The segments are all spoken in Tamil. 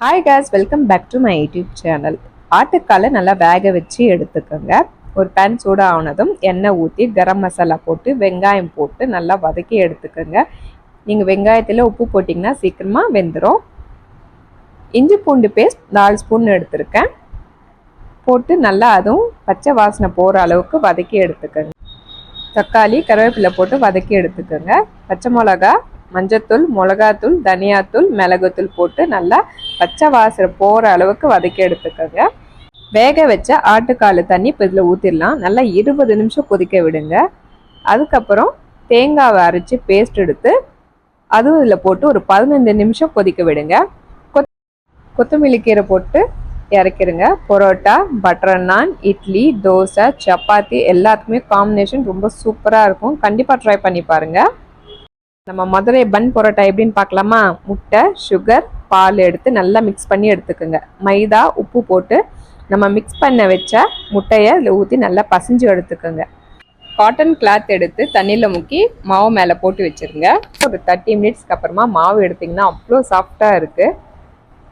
Hi guys, welcome back to my YouTube channel. ஆட்டுக்காலை நல்லா வேக வச்சு எடுத்துக்கோங்க. ஒரு பேன் சூடானதும் எண்ணெய் ஊற்றி கரம் மசாலா போட்டு வெங்காயம் போட்டு நல்லா வதக்கி எடுத்துக்கோங்க. நீங்கள் வெங்காயத்தில் உப்பு போட்டிங்கன்னா சீக்கிரமாக வெந்துடும். இஞ்சி பூண்டு பேஸ்ட் 4 ஸ்பூன் எடுத்துருக்கேன். போட்டு நல்லா அதுவும் பச்சை வாசனை போகிற அளவுக்கு வதக்கி எடுத்துக்கோங்க. தக்காளி கருவேப்பிலை போட்டு வதக்கி எடுத்துக்கோங்க. பச்சை மிளகா, மஞ்சத்தூள், மிளகாத்தூள், தனியாத்தூள், மிளகுத்தூள் போட்டு நல்லா பச்சை வாசனை போகிற அளவுக்கு வதக்கி எடுத்துக்கோங்க. வேக வச்ச ஆட்டுக்கால் தண்ணி இப்போ இதில் ஊற்றிடலாம். நல்லா 20 நிமிஷம் கொதிக்க விடுங்க. அதுக்கப்புறம் தேங்காவை அரைச்சி பேஸ்ட் எடுத்து அதுவும் இதில் போட்டு ஒரு 15 நிமிஷம் கொதிக்க விடுங்க. கொத்தமல்லி கீரை போட்டு இறக்கிடுங்க. பரோட்டா, பட்டர் நான், இட்லி, தோசை, சப்பாத்தி எல்லாத்துக்குமே காம்பினேஷன் ரொம்ப சூப்பராக இருக்கும். கண்டிப்பாக ட்ரை பண்ணி பாருங்கள். நம்ம மதுரை பன் பரோட்டா எப்படின்னு பார்க்கலாமா? முட்டை, சுகர், பால் எடுத்து நல்லா மிக்ஸ் பண்ணி எடுத்துக்கோங்க. மைதா, உப்பு போட்டு நம்ம மிக்ஸ் பண்ண வச்ச முட்டையை இதில் ஊற்றி நல்லா பசைஞ்சு எடுத்துக்கோங்க. காட்டன் கிளாத் எடுத்து தண்ணியில் முக்கி மாவு மேலே போட்டு வச்சுருங்க. ஒரு 30 மினிட்ஸ்க்கு அப்புறமா மாவு எடுத்திங்கன்னா அவ்வளோ சாஃப்டாக இருக்குது.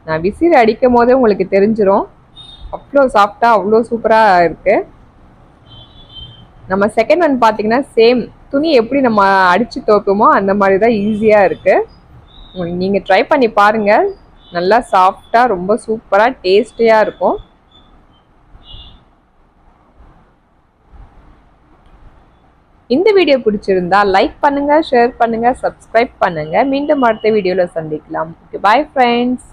நான் விசில் அடிக்கும் போதே உங்களுக்கு தெரிஞ்சிடும். அவ்வளோ சாஃப்டாக அவ்வளோ சூப்பராக இருக்குது. நம்ம செகண்ட் ஒன் பார்த்தீங்கன்னா சேம் துணி எப்படி நம்ம அடித்து துவைப்போமோ அந்த மாதிரி தான் ஈஸியாக இருக்குது. நீங்கள் ட்ரை பண்ணி பாருங்கள். நல்லா சாஃப்டாக ரொம்ப சூப்பராக டேஸ்டியாக இருக்கும். இந்த வீடியோ பிடிச்சிருந்தா லைக் பண்ணுங்கள், ஷேர் பண்ணுங்கள், சப்ஸ்கிரைப் பண்ணுங்கள். மீண்டும் அடுத்த வீடியோவில் சந்திக்கலாம். Okay, bye friends.